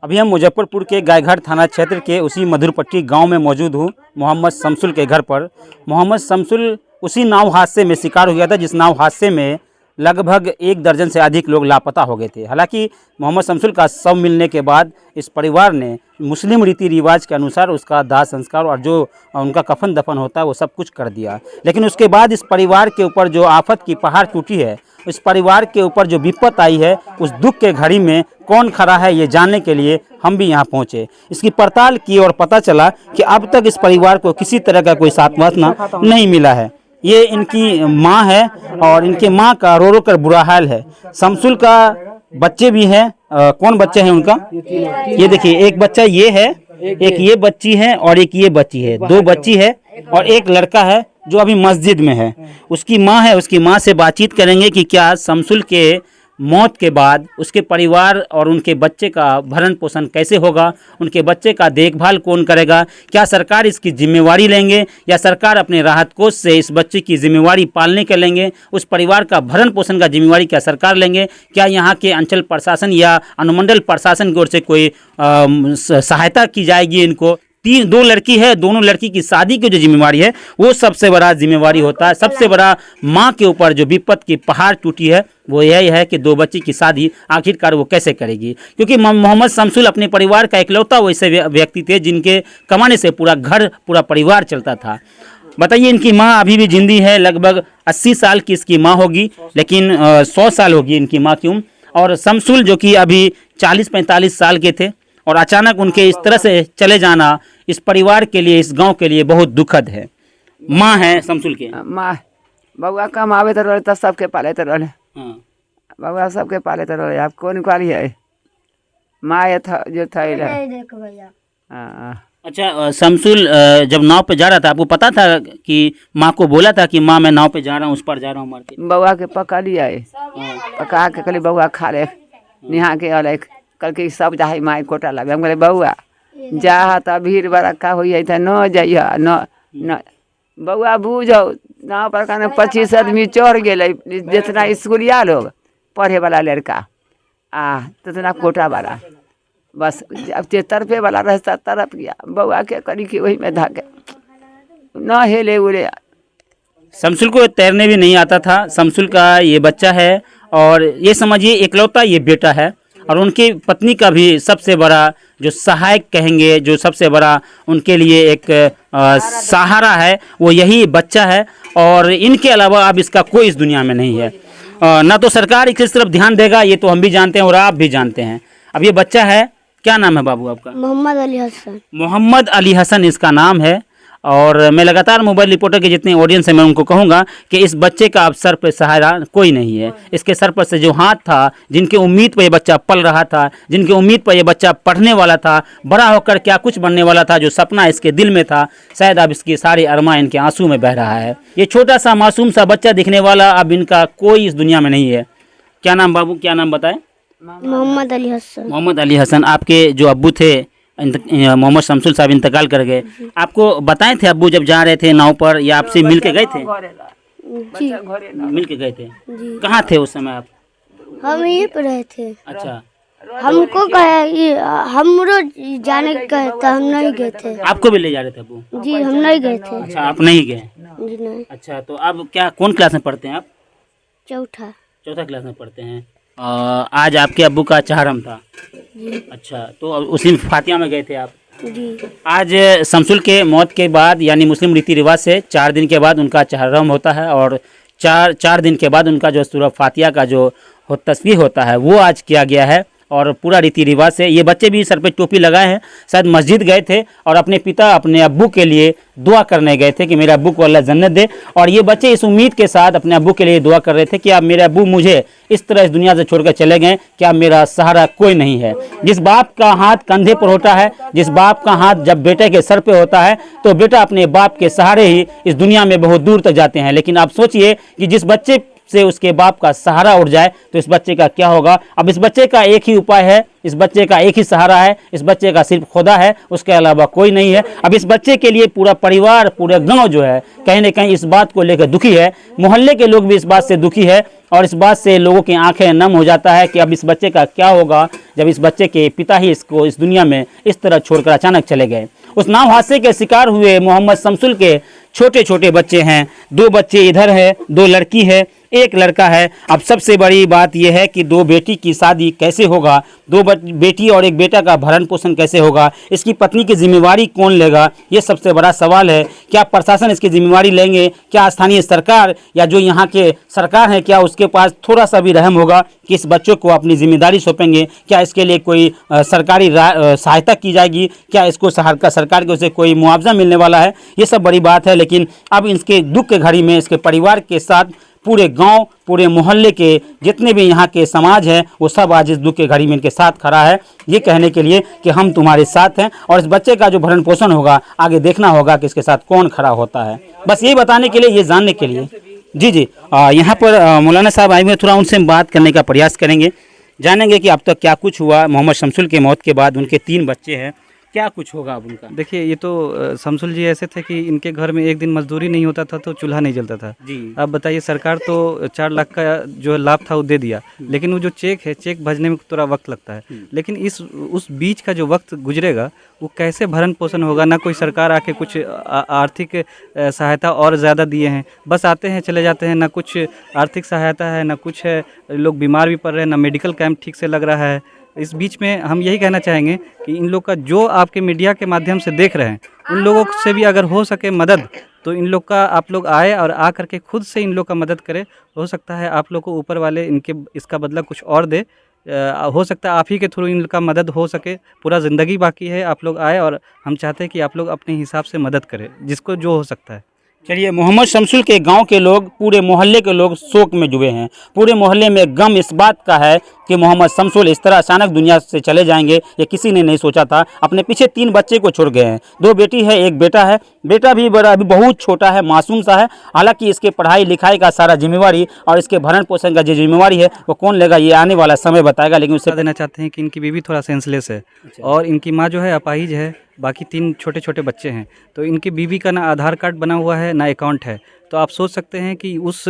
अभी हम मुजफ्फरपुर के गायघाट थाना क्षेत्र के उसी मधुरपट्टी गांव में मौजूद हूँ मोहम्मद शमसुल के घर पर। मोहम्मद शमसुल उसी नाव हादसे में शिकार हो गया था जिस नाव हादसे में लगभग 1 दर्जन से अधिक लोग लापता हो गए थे। हालांकि मोहम्मद शमसुल का शव मिलने के बाद इस परिवार ने मुस्लिम रीति रिवाज के अनुसार उसका दाह संस्कार और जो उनका कफन दफन होता है वो सब कुछ कर दिया। लेकिन उसके बाद इस परिवार के ऊपर जो आफत की पहाड़ टूटी है, इस परिवार के ऊपर जो विपत आई है, उस दुख के घड़ी में कौन खड़ा है ये जानने के लिए हम भी यहाँ पहुँचे। इसकी पड़ताल की और पता चला कि अब तक इस परिवार को किसी तरह का कोई सांत्वना नहीं मिला है। ये इनकी माँ है और इनके माँ का रो रो कर बुरा हाल है। शमसुल का बच्चे भी हैं। कौन बच्चे हैं उनका? ये देखिए, एक बच्चा ये है, एक ये बच्ची है और एक ये बच्ची है। 2 बच्ची है और एक लड़का है जो अभी मस्जिद में है। उसकी माँ है, उसकी माँ से बातचीत करेंगे कि क्या शमसुल के मौत के बाद उसके परिवार और उनके बच्चे का भरण पोषण कैसे होगा, उनके बच्चे का देखभाल कौन करेगा, क्या सरकार इसकी जिम्मेवारी लेंगे या सरकार अपने राहत कोष से इस बच्चे की जिम्मेवारी पालने के लेंगे, उस परिवार का भरण पोषण का जिम्मेवारी क्या सरकार लेंगे, क्या यहाँ के अंचल प्रशासन या अनुमंडल प्रशासन की ओर से कोई सहायता की जाएगी इनको। 2 लड़की है, दोनों लड़की की शादी की जो जिम्मेवारी है वो सबसे बड़ा जिम्मेवारी होता है। सबसे बड़ा माँ के ऊपर जो विपत की पहाड़ टूटी है वो यही है कि 2 बच्ची की शादी आखिरकार वो कैसे करेगी, क्योंकि मोहम्मद शमसुल अपने परिवार का इकलौता वैसे व्यक्ति थे जिनके कमाने से पूरा घर पूरा परिवार चलता था। बताइए, इनकी माँ अभी भी जिंदी है, लगभग 80 साल की इसकी माँ होगी, लेकिन 100 साल होगी इनकी माँ की उम्र। और शमसुल जो कि अभी 40-45 साल के थे और अचानक उनके इस तरह से चले जाना इस परिवार के लिए, इस गांव के लिए बहुत दुखद है। माँ है शमसुल के। माँ बउआ कम आवे तो रहे, तब सबके पाले तो रहे। बउआ सबके पाले तो रहे। आप कौन काली है? माँ ये था जो था। अच्छा, शमसुल जब नाव पे जा रहा था आपको पता था कि माँ को बोला था कि माँ मैं नाव पे जा रहा हूँ, उस पर जा रहा हूँ मार के? बउआ के पका लिया है, पका के कल बउआ खा ले, निहा के अलग कल के सब जाए माई कोटा लगे। हम बोले बउआ जा तो भीड़ बड़का हो न जाइए न बउआ बूझो नाव पर 25 आदमी चढ़ गए, जितना स्कूलिया लोग पढ़े वाला लड़का तितना कोटा वाला, बस अब तरफे वाला रहता तरफ गया। बउआ के करी कि वही में धाके न हेले उले। शमसुल को तैरने भी नहीं आता था। शमसुल का ये बच्चा है और ये समझिए इकलौता ये बेटा है और उनकी पत्नी का भी सबसे बड़ा जो सहायक कहेंगे, जो सबसे बड़ा उनके लिए एक सहारा है वो यही बच्चा है। और इनके अलावा अब इसका कोई इस दुनिया में नहीं है। ना तो सरकार इस तरफ ध्यान देगा, ये तो हम भी जानते हैं और आप भी जानते हैं। अब ये बच्चा है, क्या नाम है बाबू आपका? मोहम्मद अली हसन। मोहम्मद अली हसन इसका नाम है। और मैं लगातार मोबाइल रिपोर्टर के जितने ऑडियंस हैं मैं उनको कहूँगा कि इस बच्चे का अब सर पे सहारा कोई नहीं है। इसके सर पर से जो हाथ था, जिनके उम्मीद पर ये बच्चा पल रहा था, जिनके उम्मीद पर ये बच्चा पढ़ने वाला था, बड़ा होकर क्या कुछ बनने वाला था, जो सपना इसके दिल में था, शायद अब इसकी सारी अरमा इनके आंसू में बह रहा है। ये छोटा सा मासूम सा बच्चा दिखने वाला अब इनका कोई इस दुनिया में नहीं है। क्या नाम बाबू, क्या नाम बताए? मोहम्मद अली हसन। मोहम्मद अली हसन। आपके जो अब्बू थे मोहम्मद शमसुल साहब इंतकाल कर गए, आपको बताए थे अब्बू जब जा रहे थे नाव पर या आपसे मिल के गए थे? जी मिल के गए थे। कहाँ थे उस समय आप? हम यहीं पर रहे थे। अच्छा, हमको कहे हमरो जाने कहे तो हम नहीं गए थे। आपको भी ले जा रहे थे अब्बू? जी हम नहीं गए थे। अच्छा, आप नहीं गए? जी नहीं। अच्छा, तो अब क्या कौन क्लास में पढ़ते हैं आप? चौथा क्लास में पढ़ते हैं। आज आपके अब्बू का चहरम था? अच्छा, तो उसी फातिया में गए थे आप? जी। आज शमसुल के मौत के बाद यानी मुस्लिम रीति रिवाज से 4 दिन के बाद उनका चहरम होता है और 4 दिन के बाद उनका जो सूरह फातिया का जो तस्वीर होता है वो आज किया गया है। और पूरा रीति रिवाज से ये बच्चे भी सर पे टोपी लगाए हैं, शायद मस्जिद गए थे और अपने पिता अपने अब्बू के लिए दुआ करने गए थे कि मेरे अब्बू को अल्लाह जन्नत दे। और ये बच्चे इस उम्मीद के साथ अपने अब्बू के लिए दुआ कर रहे थे कि अब मेरे अब्बू मुझे इस तरह इस दुनिया से छोड़कर चले गए कि अब मेरा सहारा कोई नहीं है। जिस बाप का हाथ कंधे पर होता है, जिस बाप का हाथ जब बेटे के सर पे होता है तो बेटा अपने बाप के सहारे ही इस दुनिया में बहुत दूर तक जाते हैं। लेकिन आप सोचिए कि जिस बच्चे से उसके बाप का सहारा उड़ जाए तो इस बच्चे का क्या होगा। अब इस बच्चे का एक ही उपाय है, इस बच्चे का एक ही सहारा है, इस बच्चे का सिर्फ खुदा है, उसके अलावा कोई नहीं है। अब इस बच्चे के लिए पूरा परिवार, पूरा गांव जो है कहीं ना कहीं इस बात को लेकर दुखी है, मोहल्ले के लोग भी इस बात से दुखी है और इस बात से लोगों की आंखें नम हो जाता है कि अब इस बच्चे का क्या होगा जब इस बच्चे के पिता ही इसको इस दुनिया में इस तरह छोड़कर अचानक चले गए। उस नाव हादसे के शिकार हुए मोहम्मद शमसुल के छोटे छोटे बच्चे हैं, 2 बच्चे इधर है, 2 लड़की है, 1 लड़का है। अब सबसे बड़ी बात यह है कि 2 बेटी की शादी कैसे होगा, 2 बेटी और 1 बेटा का भरण पोषण कैसे होगा, इसकी पत्नी की जिम्मेवारी कौन लेगा, ये सबसे बड़ा सवाल है। क्या प्रशासन इसकी जिम्मेवारी लेंगे, क्या स्थानीय सरकार या जो यहाँ के सरकार है क्या उसके पास थोड़ा सा भी रहम होगा कि इस बच्चों को अपनी जिम्मेदारी सौंपेंगे, क्या इसके लिए कोई सरकारी सहायता की जाएगी, क्या इसको सरकार के उसे कोई मुआवजा मिलने वाला है, ये सब बड़ी बात है। लेकिन अब इसके दुख के घड़ी में इसके परिवार के साथ पूरे गांव, पूरे मोहल्ले के जितने भी यहाँ के समाज हैं वो सब आज इस दुख के घड़ी में इनके साथ खड़ा है, ये कहने के लिए कि हम तुम्हारे साथ हैं और इस बच्चे का जो भरण पोषण होगा आगे देखना होगा कि इसके साथ कौन खड़ा होता है। बस ये बताने के लिए, ये जानने के लिए। जी यहाँ पर मौलाना साहब आए हुए, थोड़ा उनसे बात करने का प्रयास करेंगे, जानेंगे कि अब तक क्या कुछ हुआ मोहम्मद शमसुल के मौत के बाद। उनके 3 बच्चे हैं, क्या कुछ होगा अब उनका। देखिए, ये तो शमसुल जी ऐसे थे कि इनके घर में एक दिन मजदूरी नहीं होता था तो चूल्हा नहीं जलता था जी। अब बताइए, सरकार तो 4 लाख का जो लाभ था वो दे दिया, लेकिन वो जो चेक है, चेक भजने में थोड़ा वक्त लगता है। लेकिन उस बीच का जो वक्त गुजरेगा वो कैसे भरण पोषण होगा। ना कोई सरकार आके कुछ आर्थिक सहायता और ज़्यादा दिए हैं, बस आते हैं चले जाते हैं, ना कुछ आर्थिक सहायता है, ना कुछ है, लोग बीमार भी पड़ रहे हैं, ना मेडिकल कैंप ठीक से लग रहा है। इस बीच में हम यही कहना चाहेंगे कि इन लोग का जो आपके मीडिया के माध्यम से देख रहे हैं उन लोगों से भी अगर हो सके मदद तो इन लोग का आप लोग आए और आ करके खुद से इन लोग का मदद करें। हो सकता है आप लोग को ऊपर वाले इसका बदला कुछ और दे, हो सकता है आप ही के थ्रू इनका मदद हो सके। पूरा ज़िंदगी बाकी है, आप लोग आए और हम चाहते हैं कि आप लोग अपने हिसाब से मदद करें जिसको जो हो सकता है। चलिए, मोहम्मद शमसुल के गांव के लोग, पूरे मोहल्ले के लोग शोक में डूबे हैं। पूरे मोहल्ले में गम इस बात का है कि मोहम्मद शमसुल इस तरह अचानक दुनिया से चले जाएंगे, ये किसी ने नहीं सोचा था। अपने पीछे 3 बच्चे को छोड़ गए हैं, 2 बेटी है, 1 बेटा है। बेटा भी बड़ा, अभी बहुत छोटा है, मासूम सा है। हालांकि इसके पढ़ाई लिखाई का सारा जिम्मेवारी और इसके भरण पोषण का जो जिम्मेवारी है वो कौन लेगा, ये आने वाला समय बताएगा। लेकिन उससे देना चाहते हैं कि इनकी बीवी थोड़ा सेंसलेस है और इनकी माँ जो है अपाहिज है, बाकी 3 छोटे छोटे बच्चे हैं। तो इनकी बीवी का ना आधार कार्ड बना हुआ है, ना अकाउंट है। तो आप सोच सकते हैं कि उस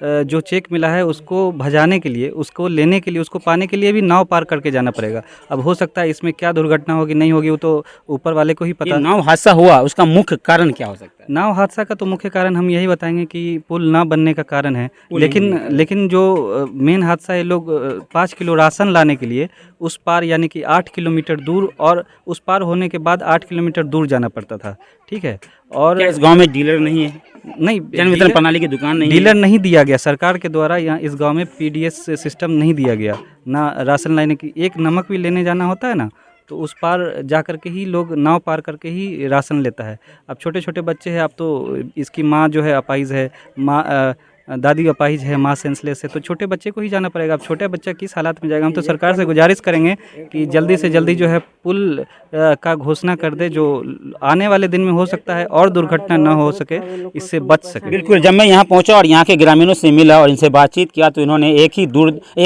जो चेक मिला है उसको भजाने के लिए, उसको लेने के लिए, उसको पाने के लिए भी नाव पार करके जाना पड़ेगा। अब हो सकता है इसमें क्या दुर्घटना होगी नहीं होगी वो तो ऊपर वाले को ही पता। नाव हादसा हुआ, उसका मुख्य कारण क्या हो सकता है। नाव हादसा का तो मुख्य कारण हम यही बताएंगे कि पुल ना बनने का कारण है। लेकिन जो मेन हादसा है, लोग 5 किलो राशन लाने के लिए उस पार यानी कि 8 किलोमीटर दूर, और उस पार होने के बाद 8 किलोमीटर दूर जाना पड़ता था। ठीक है, और क्या इस गांव में डीलर नहीं है? नहीं, जन वितरण प्रणाली की दुकान नहीं, डीलर नहीं दिया गया सरकार के द्वारा। यहाँ इस गांव में पीडीएस सिस्टम नहीं दिया गया, ना राशन लाने की। एक नमक भी लेने जाना होता है ना, तो उस पार जा कर के ही लोग नाव पार करके ही राशन लेता है। अब छोटे छोटे बच्चे हैं, अब तो इसकी माँ जो है अपाहिज है, दादी अपाहिज है, माँ सेंसलेस है, तो छोटे बच्चे को ही जाना पड़ेगा। अब छोटे बच्चा किस हालात में जाएगा। हम तो सरकार से गुजारिश करेंगे कि जल्दी से जल्दी जो है पुल का घोषणा कर दे, जो आने वाले दिन में हो सकता है और दुर्घटना न हो सके, इससे बच सके। बिल्कुल, जब मैं यहाँ पहुँचा और यहाँ के ग्रामीणों से मिला और इनसे बातचीत किया तो इन्होंने एक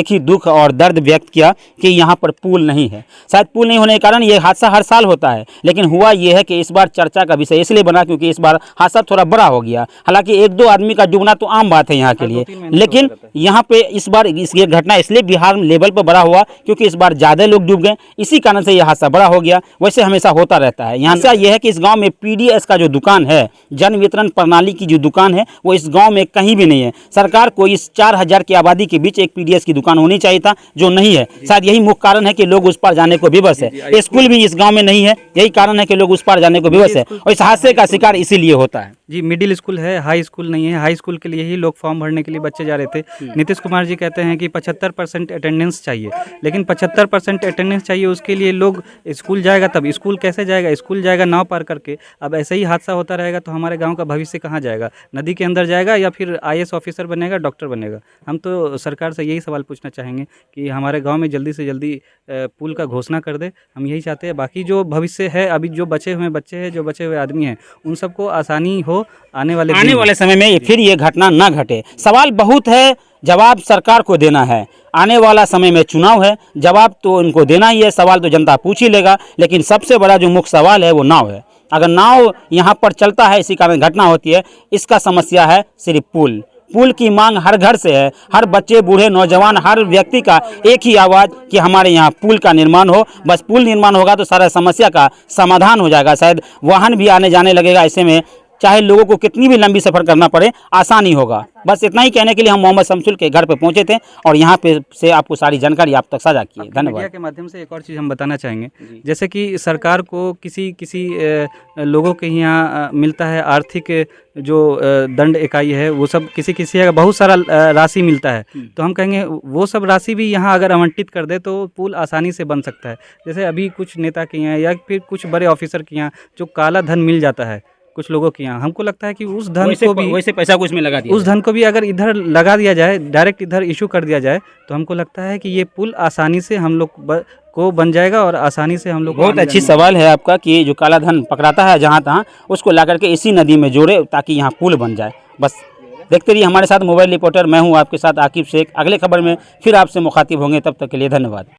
ही दुख और दर्द व्यक्त किया कि यहाँ पर पुल नहीं है। शायद पुल नहीं होने के कारण ये हादसा हर साल होता है, लेकिन हुआ ये है कि इस बार चर्चा का विषय इसलिए बना क्योंकि इस बार हादसा थोड़ा बड़ा हो गया। हालांकि 1-2 आदमी का डूबना तो आम बात है यहाँ के लिए, लेकिन यहाँ पे इस बार ये घटना इसलिए बिहार लेवल पर बड़ा हुआ क्योंकि इस बार ज़्यादा लोग डूब गए, इसी कारण से यह हादसा बड़ा हो गया। वैसे हमेशा होता रहता है। यहाँ से यह है कि इस गांव में पीडीएस का जो दुकान है, जन वितरण प्रणाली की जो दुकान है, वो इस गांव में कहीं भी नहीं है। सरकार को इस 4000 की आबादी के बीच एक पीडीएस की दुकान होनी चाहिए था, जो नहीं है। शायद यही मुख्य कारण है कि लोग उस पार जाने को विवश है। स्कूल भी इस गाँव में नहीं है, यही कारण है कि लोग उस पार जाने को विवश है और इस हादसे का शिकार इसीलिए होता है। जी, मिडिल स्कूल है, हाई स्कूल नहीं है। हाई स्कूल के लिए ही लोग फॉर्म भरने के लिए बच्चे जा रहे थे। नीतीश कुमार जी कहते हैं कि 75% अटेंडेंस चाहिए, लेकिन 75% अटेंडेंस चाहिए उसके लिए लोग स्कूल जाएगा, तब स्कूल कैसे जाएगा? स्कूल जाएगा नाव पार करके। अब ऐसे ही हादसा होता रहेगा तो हमारे गांव का भविष्य कहाँ जाएगा? नदी के अंदर जाएगा या फिर IAS ऑफिसर बनेगा, डॉक्टर बनेगा? हम तो सरकार से यही सवाल पूछना चाहेंगे कि हमारे गाँव में जल्दी से जल्दी पुल का घोषणा कर दे। हम यही चाहते हैं। बाकी जो भविष्य है, अभी जो बचे हुए बच्चे हैं, जो बचे हुए आदमी हैं, उन सबको आसानी हो आने वाले समय में फिर ये घटना ना घटे। सवाल बहुत है, जवाब सरकार को देना है। आने वाला समय में चुनाव है, जवाब तो उनको देना ही है, सवाल तो जनता पूछ ही लेगा। लेकिन सबसे बड़ा जो मुख्य सवाल है वो नाव है। अगर नाव यहाँ पर चलता है, इसी कारण घटना होती है, इसका समस्या है सिर्फ पुल। पुल की मांग हर घर से है, हर बच्चे, बूढ़े, नौजवान, हर व्यक्ति का एक ही आवाज़ कि हमारे यहाँ पुल का निर्माण हो। बस पुल निर्माण होगा तो सारा समस्या का समाधान हो जाएगा। शायद वाहन भी आने जाने लगेगा, ऐसे में चाहे लोगों को कितनी भी लंबी सफ़र करना पड़े आसानी होगा। बस इतना ही कहने के लिए हम मोहम्मद शमसुल के घर पे पहुंचे थे और यहाँ पे से आपको सारी जानकारी आप तक साझा की है। मीडिया धन्यवाद। के माध्यम से एक और चीज़ हम बताना चाहेंगे, जैसे कि सरकार को किसी लोगों के यहाँ मिलता है आर्थिक जो दंड इकाई है, वो सब किसी का बहुत सारा राशि मिलता है। तो हम कहेंगे वो सब राशि भी यहाँ अगर आवंटित कर दे तो पुल आसानी से बन सकता है। जैसे अभी कुछ नेता के यहाँ या फिर कुछ बड़े ऑफिसर के यहाँ जो काला धन मिल जाता है कुछ लोगों के यहाँ, हमको लगता है कि उस धन को भी, वैसे पैसा को इसमें लगा दिया उस धन को भी अगर इधर लगा दिया जाए, डायरेक्ट इधर इशू कर दिया जाए, तो हमको लगता है कि ये पुल आसानी से हम लोग को बन जाएगा और आसानी से हम लोग बहुत अच्छी सवाल है आपका कि जो काला धन पकड़ाता है जहाँ तहाँ, उसको ला करके इसी नदी में जोड़े ताकि यहाँ पुल बन जाए। बस देखते रहिए हमारे साथ मोबाइल रिपोर्टर, मैं हूँ आपके साथ आकिब शेख। अगले खबर में फिर आपसे मुखातिब होंगे, तब तक के लिए धन्यवाद।